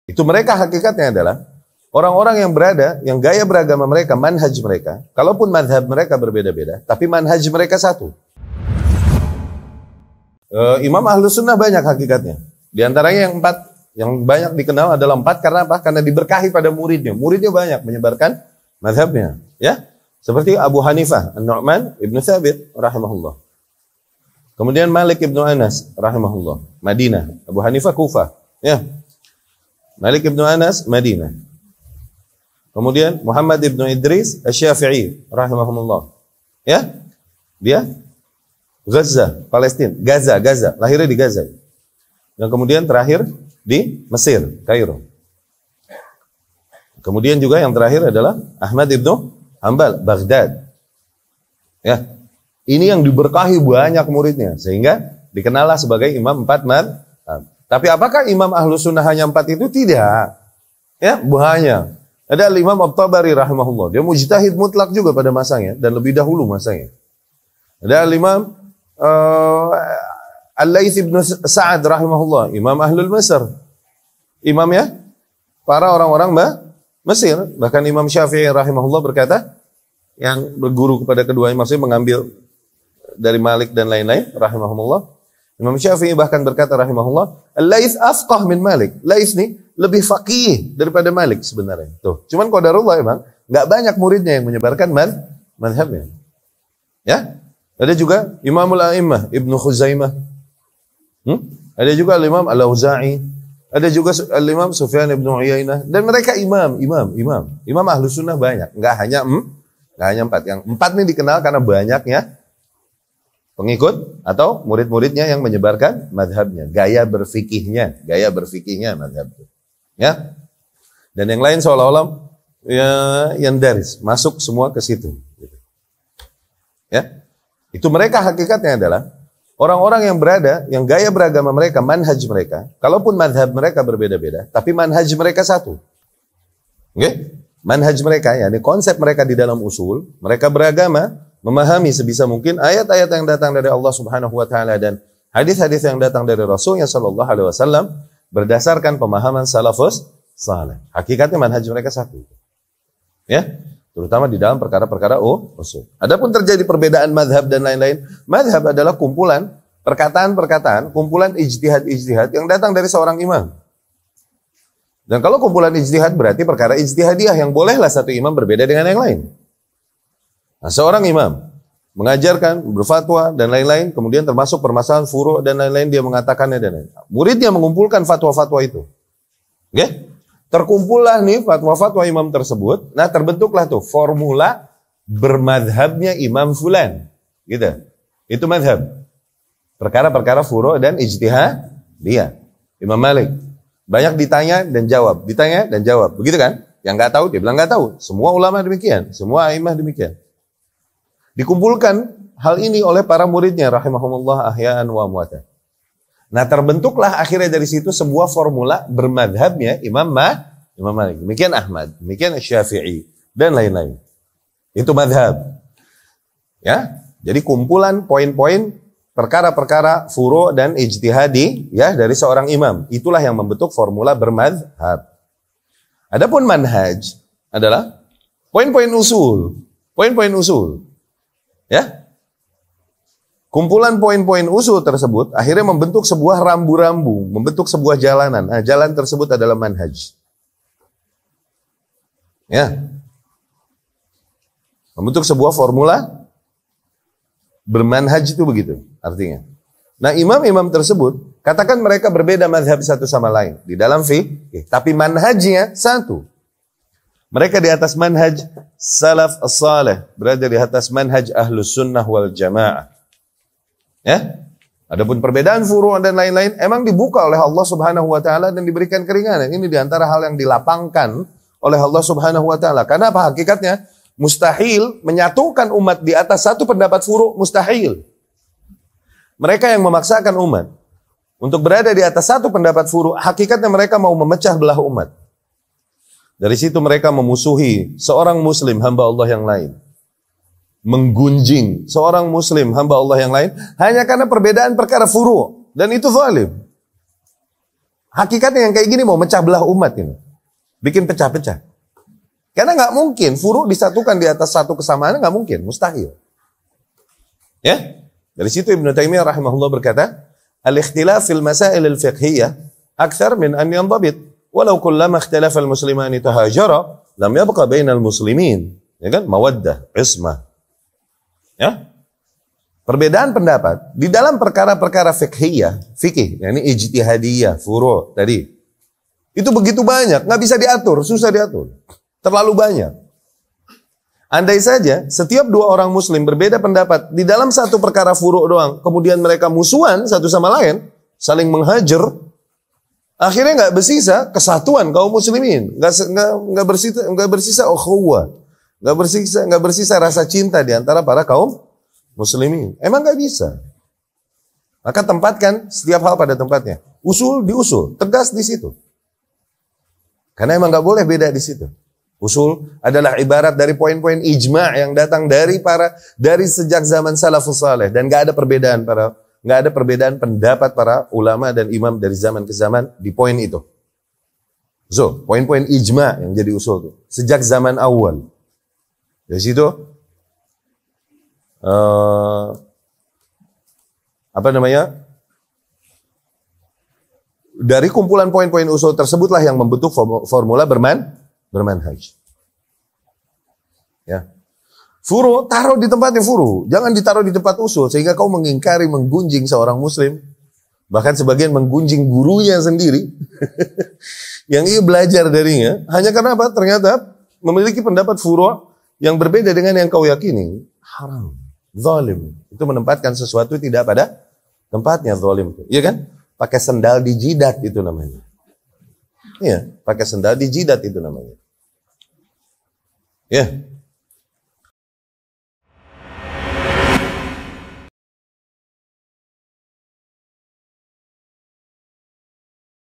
Itu mereka hakikatnya adalah orang-orang yang berada, yang gaya beragama mereka, manhaj mereka, kalaupun madhab mereka berbeda-beda, tapi manhaj mereka satu. Imam Ahlus Sunnah banyak hakikatnya. Di antaranya yang 4, yang banyak dikenal adalah 4 karena apa? Karena diberkahi pada muridnya. Muridnya banyak menyebarkan madhabnya. Ya, seperti Abu Hanifah, An-Nu'man ibn Thabit, rahimahullah. Kemudian Malik ibn Anas, rahimahullah, Madinah. Abu Hanifah Kufah. Ya, Malik ibn Anas, Madinah. Kemudian Muhammad ibn Idris Asy-Syafi'i, rahimahullah. Ya, dia Gaza, Palestina, Gaza, lahirnya di Gaza. Yang kemudian terakhir di Mesir, Kairo. Kemudian juga yang terakhir adalah Ahmad ibn Hanbal, Baghdad. Ya, ini yang diberkahi banyak muridnya, sehingga dikenallah sebagai imam 4 madhab. Tapi apakah imam Ahlus Sunnah hanya 4 itu? Tidak. Ya, banyak. Ada Imam At-Tabari rahimahullah, dia mujtahid mutlak juga pada masanya dan lebih dahulu masanya. Ada Imam Al-Laits bin Sa'ad rahimahullah, Imam Ahlul Misr. Imamnya para orang-orang Mesir. Bahkan Imam Syafi'i rahimahullah berkata, yang berguru kepada keduanya, maksudnya mengambil dari Malik dan lain-lain rahimahullah. Imam Syafi'i bahkan berkata rahimahullah, Al-Laits afqah min Malik. Laits nih lebih faqih daripada Malik sebenarnya. Tuh, cuman qadarullah emang enggak banyak muridnya yang menyebarkan madhabnya. Ya? Ada juga Imamul A'immah Ibnu Khuzaimah. Ada juga Imam Al-Auza'i. Ada juga Imam Sufyan Ibnu Uyainah. Dan mereka imam Ahlus Sunnah banyak. Enggak hanya 4. Yang 4 ini dikenal karena banyaknya pengikut atau murid-muridnya yang menyebarkan madhabnya, gaya berfikihnya madhab. Ya. Dan yang lain seolah-olah ya, yang daris masuk semua ke situ. Ya. Itu mereka hakikatnya adalah orang-orang yang berada, yang gaya beragama mereka, manhaj mereka, kalaupun madhab mereka berbeda-beda, tapi manhaj mereka satu. Oke? Manhaj mereka, yakni konsep mereka di dalam usul, mereka beragama, memahami sebisa mungkin ayat-ayat yang datang dari Allah Subhanahu wa taala dan hadis-hadis yang datang dari Rasulnya sallallahu alaihi wasallam berdasarkan pemahaman salafus saleh. Hakikatnya manhaj mereka satu. Ya? Terutama di dalam perkara-perkara usul. Adapun terjadi perbedaan madhab dan lain-lain, madhab adalah kumpulan perkataan-perkataan, kumpulan ijtihad-ijtihad yang datang dari seorang imam. Dan kalau kumpulan ijtihad berarti perkara ijtihadiyah yang bolehlah satu imam berbeda dengan yang lain. Nah, seorang imam mengajarkan, berfatwa dan lain-lain, kemudian termasuk permasalahan furu' dan lain-lain dia mengatakannya dan lain-lain. Muridnya mengumpulkan fatwa-fatwa itu. Oke? Terkumpullah nih fatwa-fatwa imam tersebut. Nah, terbentuklah tuh formula bermadhabnya imam fulan. Gitu. Itu madhab. Perkara-perkara furu' dan ijtihad dia. Imam Malik. Banyak ditanya dan jawab. Ditanya dan jawab. Begitu kan? Yang nggak tahu, dia bilang nggak tahu. Semua ulama demikian. Semua a'immah demikian. Dikumpulkan hal ini oleh para muridnya. Rahimahumullah ahya'an wa amwatan. Nah, terbentuklah akhirnya dari situ sebuah formula bermadhabnya Imam Malik, demikian Ahmad, demikian Syafi'i dan lain-lain. Itu madhab. Ya, jadi kumpulan poin-poin perkara-perkara furu' dan ijtihadi ya dari seorang imam. Itulah yang membentuk formula bermadhab. Adapun manhaj adalah poin-poin usul, Ya. Kumpulan poin-poin usul tersebut akhirnya membentuk sebuah rambu-rambu, membentuk sebuah jalanan. Nah, jalan tersebut adalah manhaj. Ya. Membentuk sebuah formula bermanhaj itu begitu artinya. Nah, imam-imam tersebut katakan mereka berbeda mazhab satu sama lain di dalam fiqh, tapi manhajnya satu. Mereka di atas manhaj salaf as-salih, berada di atas manhaj Ahlus Sunnah wal Jamaah. Ya, adapun perbedaan furu' dan lain-lain emang dibuka oleh Allah Subhanahu wa taala dan diberikan keringanan. Ini diantara hal yang dilapangkan oleh Allah Subhanahu wa taala. Karena apa hakikatnya? Mustahil menyatukan umat di atas satu pendapat furu', mustahil. Mereka yang memaksakan umat untuk berada di atas satu pendapat furu', hakikatnya mereka mau memecah belah umat. Dari situ mereka memusuhi seorang muslim hamba Allah yang lain. Menggunjing seorang muslim hamba Allah yang lain hanya karena perbedaan perkara furu', dan itu zalim. Hakikatnya yang kayak gini mau mecah belah umat ini. Bikin pecah-pecah. Karena nggak mungkin furu' disatukan di atas satu kesamaan, nggak mungkin, mustahil. Ya, dari situ Ibnu Taimiyah rahimahullah berkata, al-ikhtilaf fil masail al-fiqhiyah akthar min an yanḍabit, walau kullama ikhtalafa al-muslimani tahajara, lam yabqa bainal muslimin. Ya kan, mawaddah, ismah. Ya, perbedaan pendapat di dalam perkara-perkara fikih, yakni ijtihadiyah, furu' tadi, itu begitu banyak, nggak bisa diatur, susah diatur, terlalu banyak. Andai saja setiap dua orang muslim berbeda pendapat di dalam satu perkara furu' doang, kemudian mereka musuhan satu sama lain, saling menghajar, akhirnya nggak bersisa kesatuan kaum muslimin, nggak bersisa ukhuwah, nggak bersisa rasa cinta di antara para kaum muslimin. Emang nggak bisa. Maka tempatkan setiap hal pada tempatnya. Usul di usul, tegas di situ. Karena emang nggak boleh beda di situ. Usul adalah ibarat dari poin-poin ijma' yang datang dari sejak zaman salafus saleh, dan nggak ada perbedaan pendapat para ulama dan imam dari zaman ke zaman di poin itu. So, poin-poin ijma' yang jadi usul itu sejak zaman awal. Dari situ dari kumpulan poin-poin usul tersebutlah yang membentuk formula bermanhaj. Ya. Furu, taruh di tempatnya furu. Jangan ditaruh di tempat usul, sehingga kau mengingkari, menggunjing seorang muslim. Bahkan sebagian menggunjing gurunya sendiri. Yang ia belajar darinya. Hanya karena apa? Ternyata memiliki pendapat furu yang berbeda dengan yang kau yakini. Haram, zalim. Itu menempatkan sesuatu tidak pada tempatnya, zalim. Iya kan? Pakai sendal di jidat itu namanya. Iya, pakai sendal di jidat itu namanya. Ya.